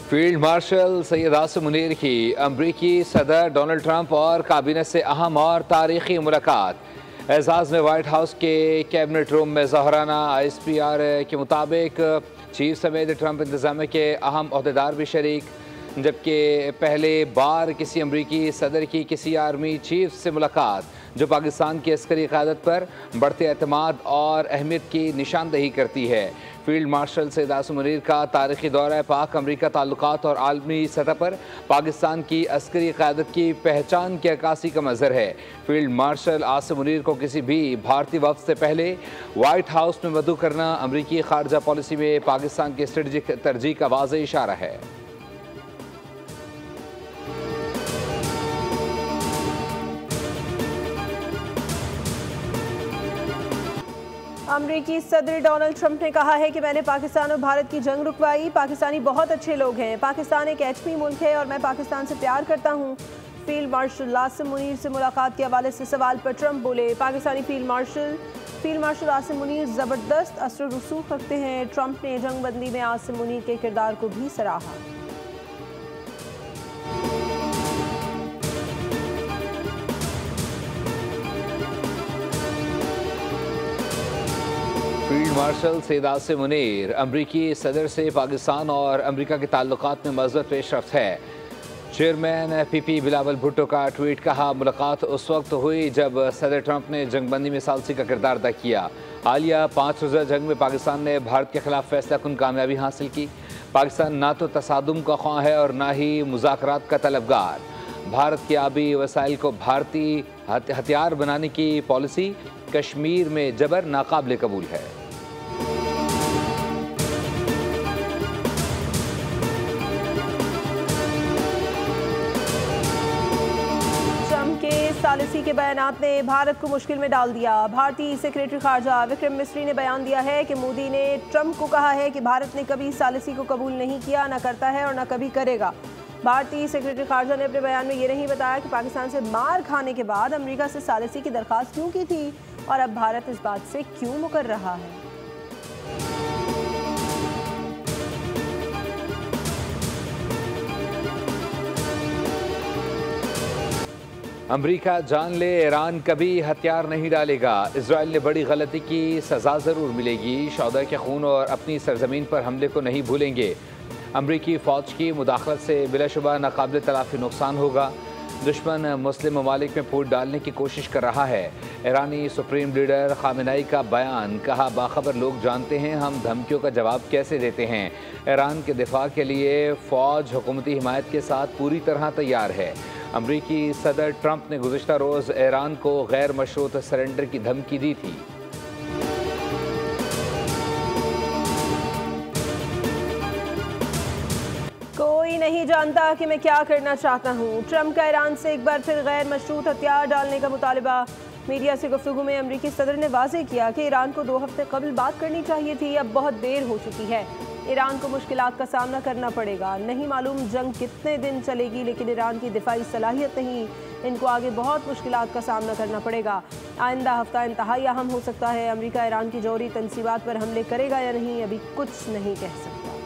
Field marshal Syed Asim Munir की अमरीकी सदर डोनाल्ड ट्रंप और काबीना से अहम और तारीखी मुलाकात। एजाज में वाइट हाउस के कैबिनेट रूम में ज़हराना। ISPR के मुताबिक चीफ समेत ट्रंप इंतजामिया के अहम अहदेदार भी शरीक, जबकि पहले बार किसी अमरीकी सदर की किसी आर्मी चीफ से मुलाकात, जो पाकिस्तान की अस्करी क़यादत पर बढ़ते एतमाद और अहमियत की निशानदही करती है। फील्ड मार्शल सैयद आसिम मुनीर का तारीखी दौरा पाक अमरीका ताल्लुकात और आलमी सतह पर पाकिस्तान की अस्करी क़यादत की पहचान की अक्कासी का मज़हर है। फील्ड मार्शल आसिम मुनीर को किसी भी भारतीय वफ़द से पहले वाइट हाउस में मदऊ करना अमरीकी खारजा पॉलिसी में पाकिस्तान की स्ट्रेटजिक तरजीह का वाज़ेह इशारा है। अमरीकी सदर डोनाल्ड ट्रंप ने कहा है कि मैंने पाकिस्तान और भारत की जंग रुकवाई। पाकिस्तानी बहुत अच्छे लोग हैं। पाकिस्तान एक एटमी मुल्क है और मैं पाकिस्तान से प्यार करता हूं। फील्ड मार्शल आसिम मुनीर से मुलाकात के हवाले से सवाल पर ट्रंप बोले, पाकिस्तानी फील्ड मार्शल आसिम मुनीर ज़बरदस्त असर रसूख रखते हैं। ट्रंप ने जंगबंदी में आसिम मुनीर के किरदार को भी सराहा। फील्ड मार्शल सैयद आसिम मुनीर अमरीकी सदर से पाकिस्तान और अमरीका के ताल्लुकात में मज़बूत पेशरफ्त है। चेयरमैन PP बिलावल भुट्टो का ट्वीट, कहा मुलाकात उस वक्त हुई जब सदर ट्रंप ने जंगबंदी में सालसी का किरदार अदा किया। हालिया 5 रोज़ा जंग में पाकिस्तान ने भारत के खिलाफ फैसला कुन कामयाबी हासिल की। पाकिस्तान ना तो तसादुम का ख्वाह है और ना ही मुज़ाकरात का तलबगार। भारत के आबी वसाइल को भारतीय हथियार बनाने की पॉलिसी कश्मीर में जबर नाकाबिल कबूल है। सालिसी के बयानात ने भारत को मुश्किल में डाल दिया। भारतीय सेक्रेटरी खारजा विक्रम मिस्री ने बयान दिया है कि मोदी ने ट्रंप को कहा है कि भारत ने कभी सालिसी को कबूल नहीं किया, न करता है और न कभी करेगा। भारतीय सेक्रेटरी खारजा ने अपने बयान में ये नहीं बताया कि पाकिस्तान से मार खाने के बाद अमेरिका से सालिसी की दरख्वास्त क्यों की थी और अब भारत इस बात से क्यों मुकर रहा है। अमरीका जान ले ईरान कभी हथियार नहीं डालेगा। इजराइल ने बड़ी गलती की, सज़ा ज़रूर मिलेगी। शौदा के खून और अपनी सरजमीन पर हमले को नहीं भूलेंगे। अमरीकी फ़ौज की मुदाखलत से बिलाशुबा नाकाबिल तलाफ़ी नुकसान होगा। दुश्मन मुस्लिम ममालिक में फूट डालने की कोशिश कर रहा है। ईरानी सुप्रीम लीडर खामेनेई का बयान, कहा बाखबर लोग जानते हैं हम धमकियों का जवाब कैसे देते हैं। ईरान के दिफा के लिए फ़ौज हुकूमती हिमायत के साथ पूरी तरह तैयार है। अमरीकी सदर ट्रंप ने गुज़िश्ता रोज़ ईरान को गैर मशरूत सरेंडर की धमकी दी थी। कोई नहीं जानता कि मैं क्या करना चाहता हूँ। ट्रंप का ईरान से एक बार फिर गैर मशरूत हथियार डालने का मुतालिबा। मीडिया से गुफ्तगू में अमरीकी सदर ने वाज़ेह किया कि ईरान को 2 हफ्ते कबल बात करनी चाहिए थी, अब बहुत देर हो चुकी है। ईरान को मुश्किलात का सामना करना पड़ेगा। नहीं मालूम जंग कितने दिन चलेगी, लेकिन ईरान की दिफाई सलाहियत नहीं। इनको आगे बहुत मुश्किलात का सामना करना पड़ेगा। आइंदा हफ्ता इंतहाई अहम हो सकता है। अमेरिका ईरान की जौहरी तनसीबात पर हमले करेगा या नहीं, अभी कुछ नहीं कह सकता।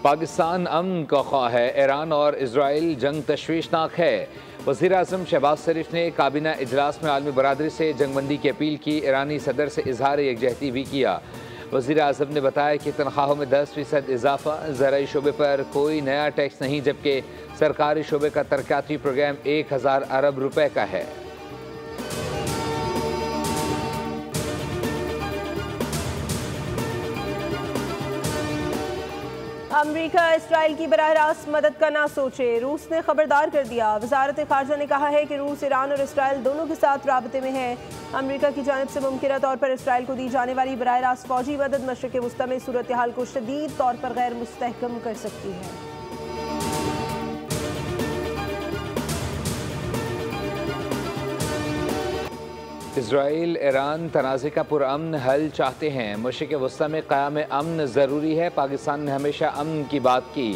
पाकिस्तान अमन का ख्वाह है, ईरान और इजराइल जंग तशवीशनाक है। वज़ीर आज़म शहबाज शरीफ ने काबीना इजलास में आलमी बरादरी से जंगबंदी की अपील की। ईरानी सदर से इजहार यकजहती भी किया। वज़ीर आज़म ने बताया कि तनख्वाहों में 10% इजाफा, ज़राई शोबे पर कोई नया टैक्स नहीं, जबकि सरकारी शोबे का तरक्याती प्रोग्राम 1000 अरब रुपए का है। अमरीका इसराइल की बराह रास्त मदद का ना सोचे, रूस ने खबरदार कर दिया। वजारत खारजा ने कहा है कि रूस ईरान और इसराइल दोनों के साथ राबते में है। अमरीका की जानिब से मुमकिन तौर पर इसराइल को दी जाने वाली बराह रास्त फौजी मदद मशरिक़ वस्ता में सूरत हाल को शदीद तौर पर गैर मुस्तहकम कर सकती है। इजराइल ईरान तनाज़े का पुरअमन हल चाहते हैं। मशरिक़ वस्ता में क़याम अमन ज़रूरी है। पाकिस्तान ने हमेशा अमन की बात की।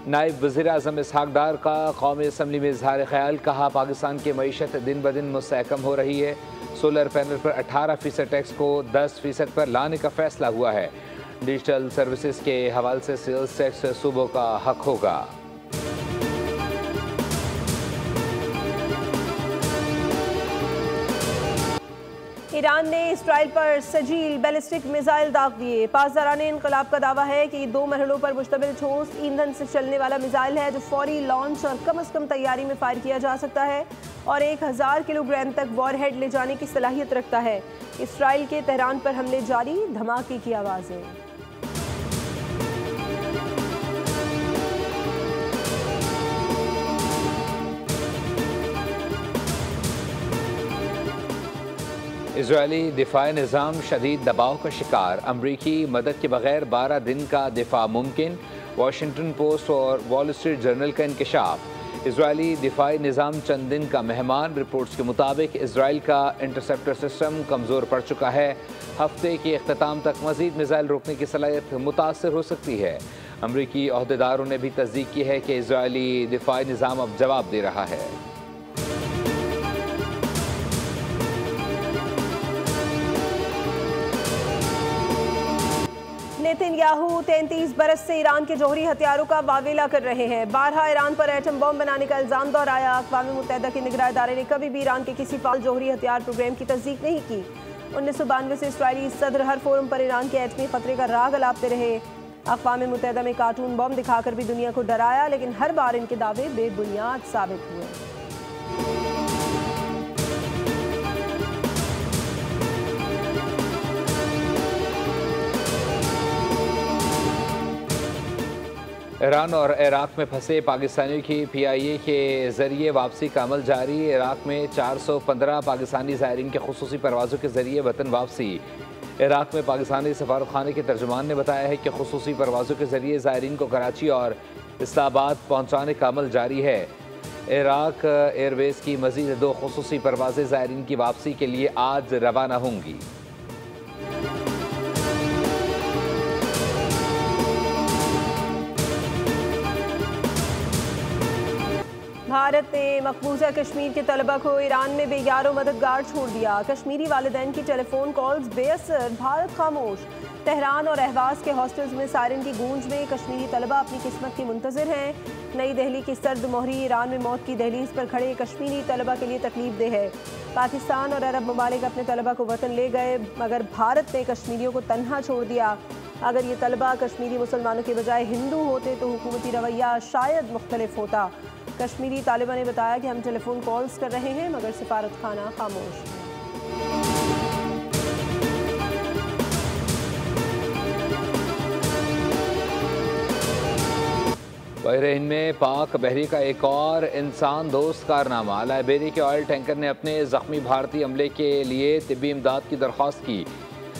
नायब वज़ीर आज़म इसहाक़ डार का कौमी असम्बली में इज़हार ख़याल, कहा पाकिस्तान की मईशत दिन ब दिन मुस्तहकम हो रही है। सोलर पैनल पर 18% टैक्स को 10% पर लाने का फैसला हुआ है। डिजिटल सर्विसेज के हवाले से सेल्स टैक्स सूबों का हक होगा। ईरान ने इसराइल पर सजील बैलिस्टिक मिसाइल दाग दिए। पासदारान इनकलाब का दावा है कि 2 मरहलों पर मुश्तमिल ठोस ईंधन से चलने वाला मिसाइल है जो फौरी लॉन्च और कम अज़ कम तैयारी में फायर किया जा सकता है और 1000 किलोग्राम तक वॉरहेड ले जाने की सलाहियत रखता है। इसराइल के तेहरान पर हमले जारी, धमाके की आवाज़ें। इजरायली दिफाई निज़ाम शदीद दबाव का शिकार, अमरीकी मदद के बगैर 12 दिन का दिफा मुमकिन। वाशिंगटन पोस्ट और वॉल स्ट्रीट जर्नल का इंकशाफ। इजरायली दिफाई निज़ाम चंद दिन का मेहमान। रिपोर्ट्स के मुताबिक इसराइल का इंटरसेप्टर सिस्टम कमज़ोर पड़ चुका है। हफ्ते के अख्ताम तक मज़ीद मिसाइल रोकने की सलाहियत मुतासर हो सकती है। अमरीकी अहदेदारों ने भी तस्दीक की है कि इजरायली दिफाई निज़ाम अब जवाब दे रहा है। नेतन्याहू 33 बरस से ईरान के जौहरी हथियारों का वावेला कर रहे हैं। 12 ईरान पर एटम बम बनाने का इल्ज़ाम दोहराया। अक़वाम मुत्तहिदा के निगरां इदारे ने कभी भी ईरान के किसी फाल जौहरी हथियार प्रोग्राम की तस्दीक नहीं की। 1992 से इसराइली सदर हर फोरम पर ईरान के एटमी खतरे का राग अलापते रहे। अक़वाम मुत्तहिदा में कार्टून बम दिखाकर भी दुनिया को डराया, लेकिन हर बार इनके दावे बेबुनियाद साबित हुए। ईरान और इराक में फंसे पाकिस्तानियों की PIA के ज़रिए वापसी का अमल जारी। इराक में 415 पाकिस्तानी ज़ायरीन के खुसूसी परवाज़ों के ज़रिए वतन वापसी। इराक में पाकिस्तानी सफारतखाने के तर्जुमान ने बताया है कि खुसूसी परवाज़ों के ज़रिए ज़ायरीन को कराची और इस्लामाबाद पहुँचाने का अमल जारी है। इराक एयरवेज़ की मज़ीद 2 खुसूसी परवाज़ें ज़ायरीन की वापसी के लिए आज रवाना होंगी। भारत ने मकबूजा कश्मीर के तलबा को ईरान में बेयारो मददगार छोड़ दिया। कश्मीरी वालिदैन की टेलीफोन कॉल्स बेअसर, भारत खामोश। तेहरान और अहवाज के हॉस्टल्स में सायरन की गूंज में कश्मीरी तलबा अपनी किस्मत की मुंतज़िर हैं। नई दिल्ली की सर्द मोहरी ईरान में मौत की दहलीज पर खड़े कश्मीरी तलबा के लिए तकलीफ दे है। पाकिस्तान और अरब ममालिक अपने तलबा को वतन ले गए, मगर भारत ने कश्मीरियों को तन्हा छोड़ दिया। अगर ये तलबा कश्मीरी मुसलमानों के बजाय हिंदू होते तो हुकूमती रवैया शायद मुख्तलिफ होता। कश्मीरी तालिबा ने बताया कि हम टेलीफोन कॉल्स कर रहे हैं, मगर सिफारत खाना खामोश है। बहरीन में पाक बहरी का एक और इंसान दोस्त कारनामा। लाइबेरिया के ऑयल टैंकर ने अपने जख्मी भारतीय अमले के लिए तिब्बी इमदाद की दरख्वास्त की,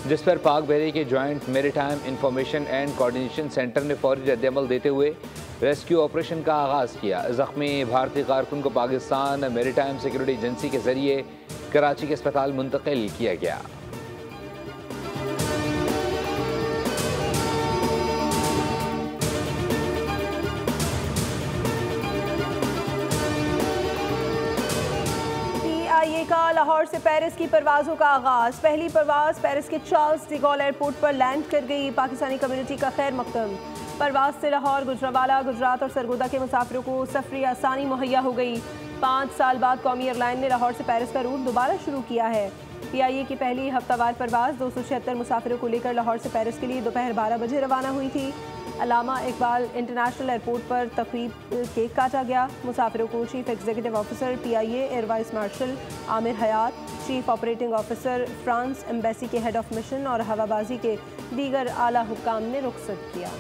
जिस पर पाक बहरी के joint maritime information and coordination centre ने फौरी रद्दअमल देते हुए रेस्क्यू ऑपरेशन का आगाज़ किया। जख्मी भारतीय कारकुन को पाकिस्तान मेरीटाइम सिक्योरिटी एजेंसी के जरिए कराची के अस्पताल मुंतकिल किया गया। PIA का लाहौर से पेरिस की परवाज़ों का आगाज़। पहली परवाज़ पेरिस के चार्ल्स डी गॉल एयरपोर्ट पर लैंड कर गई। पाकिस्तानी कम्युनिटी का खैर मकदम। परवाज़ से लाहौर, गुजरावाला, गुजरात और सरगोदा के मुसाफिरों को सफरी आसानी मुहैया हो गई। 5 साल बाद कौमी एयरलाइन ने लाहौर से पेरिस का रूट दोबारा शुरू किया है। PIA की पहली हफ्तावार परवाज़ 276 मुसाफिरों को लेकर लाहौर से पेरिस के लिए दोपहर 12 बजे रवाना हुई थी। अल्लामा इकबाल इंटरनेशनल एयरपोर्ट पर तकरीब केक काटा गया। मुसाफिरों को chief executive officer PIA air vice marshal Amir Hayat, chief operating officer France embassy के हेड ऑफ मिशन और हवाबाजी के दीगर आला हुक्काम ने रुखसत किया।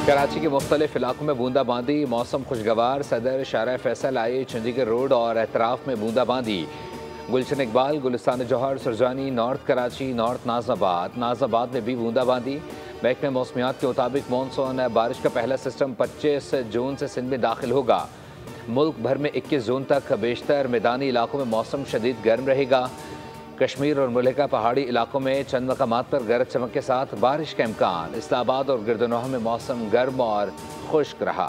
कराची के मुख्तलिफ इलाकों में बूंदाबांदी, मौसम खुशगवार। सदर शारा फैसल आए चंडीगढ़ रोड और एतराफ़ में बूंदाबांदी। गुलशन इकबाल, गुलिस्तान जौहर, सुरजानी, नॉर्थ कराची, नॉर्थ नाज़ाबाद में भी बूंदाबांदी। महकमे मौसमियात के मुताबिक मानसून बारिश का पहला सिस्टम 25 जून से सिंध में दाखिल होगा। मुल्क भर में 21 जून तक बेशतर मैदानी इलाकों में मौसम शदीद गर्म रहेगा। कश्मीर और मुल्का पहाड़ी इलाकों में चंद मकामात पर गरज चमक के साथ बारिश का इम्कान। इस्लामाबाद और गिरदनोहा में मौसम गर्म और खुश्क रहा।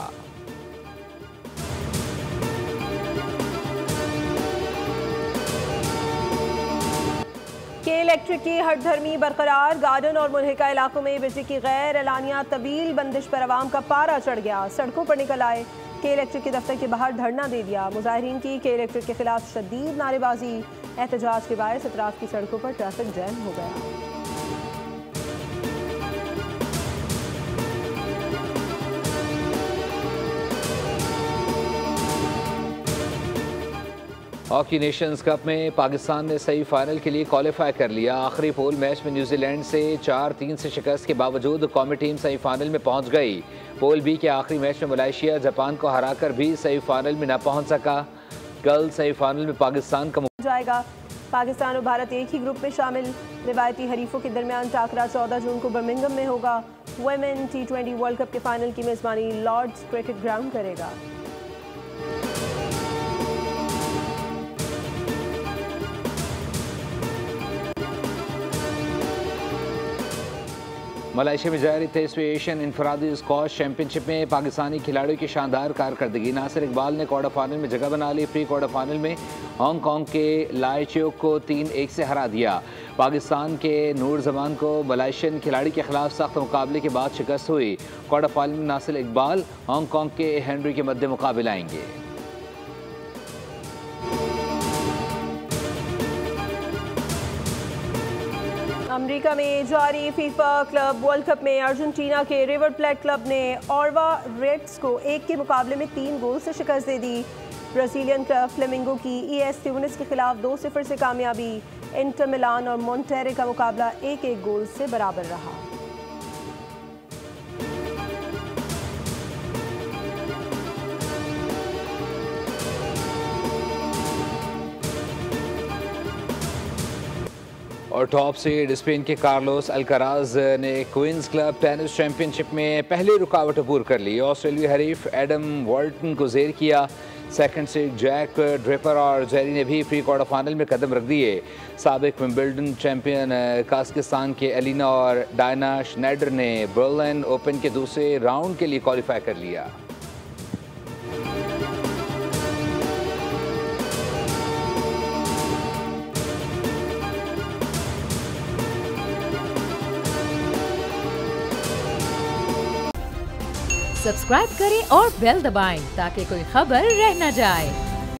के इलेक्ट्रिक की हठधर्मी बरकरार। गार्डन और मुल्हिका इलाकों में बिजली की गैर एलानिया तवील बंदिश पर आवाम का पारा चढ़ गया। सड़कों पर निकल आए। के इलेक्ट्रिक के दफ्तर के बाहर धरना दे दिया। मुजाहिरीन की के इलेक्ट्रिक के खिलाफ शदीद नारेबाजी। एहतजाज के बायस अतराफ की सड़कों पर ट्रैफिक जैम हो गया। हॉकी नेशंस कप में पाकिस्तान ने सेमीफाइनल के लिए क्वालिफाई कर लिया। आखिरी पूल मैच में न्यूजीलैंड से 4-3 से शिकस्त के बावजूद कौमी टीम सेमीफाइनल में पहुंच गई। पूल बी के आखिरी मैच में मलेशिया जापान को हराकर भी सेमीफाइनल में न पहुंच सका। कल सेमीफाइनल में पाकिस्तान का जाएगा। पाकिस्तान और भारत एक ही ग्रुप में शामिल। रिवायती हरीफों के दरमियान टाकरा 14 जून को बर्मिंघम में होगा। वुमेन T20 वर्ल्ड कप के फाइनल की मेजबानी लॉर्ड्स क्रिकेट ग्राउंड करेगा। मलेशिया में जारी 23वीं एशियन इनफरादी स्क्वाश चैंपियनशिप में पाकिस्तानी खिलाड़ियों की शानदार कारकर्दगी। नासिर इकबाल ने क्वार्टर फाइनल में जगह बना ली। प्री क्वार्टर फाइनल में हांगकांग के लाई चियोक को 3-1 से हरा दिया। पाकिस्तान के नूर जमान को मलेशियन खिलाड़ी के खिलाफ सख्त मुकाबले के बाद शिकस्त हुई। क्वार्टर फाइनल में नासिर इकबाल हांगकांग के हेनरी के मध्य मुकाबले आएंगे। अमेरिका में जारी फीफा क्लब वर्ल्ड कप में अर्जेंटीना के रिवर प्लेट क्लब ने ऑर्वा रेड्स को 1 के मुकाबले में 3 गोल से शिकस्त दे दी। ब्राजीलियन क्लब फ्लेमिंगो की ES ट्यूनिस के खिलाफ 2-0 से कामयाबी। इंटर मिलान और मोंटेरे का मुकाबला 1-1 गोल से बराबर रहा। और टॉप सीड स्पेन के कार्लोस अल्काराज ने क्वींस क्लब टेनिस चैंपियनशिप में पहली रुकावट अबूर कर ली। ऑस्ट्रेलियाई हरीफ एडम वॉल्टन को जेर किया। सेकंड सीड जैक ड्रेपर और जेरी ने भी प्री क्वार्टर फाइनल में कदम रख दिए। साबिक विंबलडन चैंपियन काजाकिस्तान के एलिना और डायना श्नाइडर ने बर्लिन ओपन के दूसरे राउंड के लिए क्वालिफाई कर लिया। सब्सक्राइब करें और बेल दबाएं ताकि कोई खबर रह न जाए।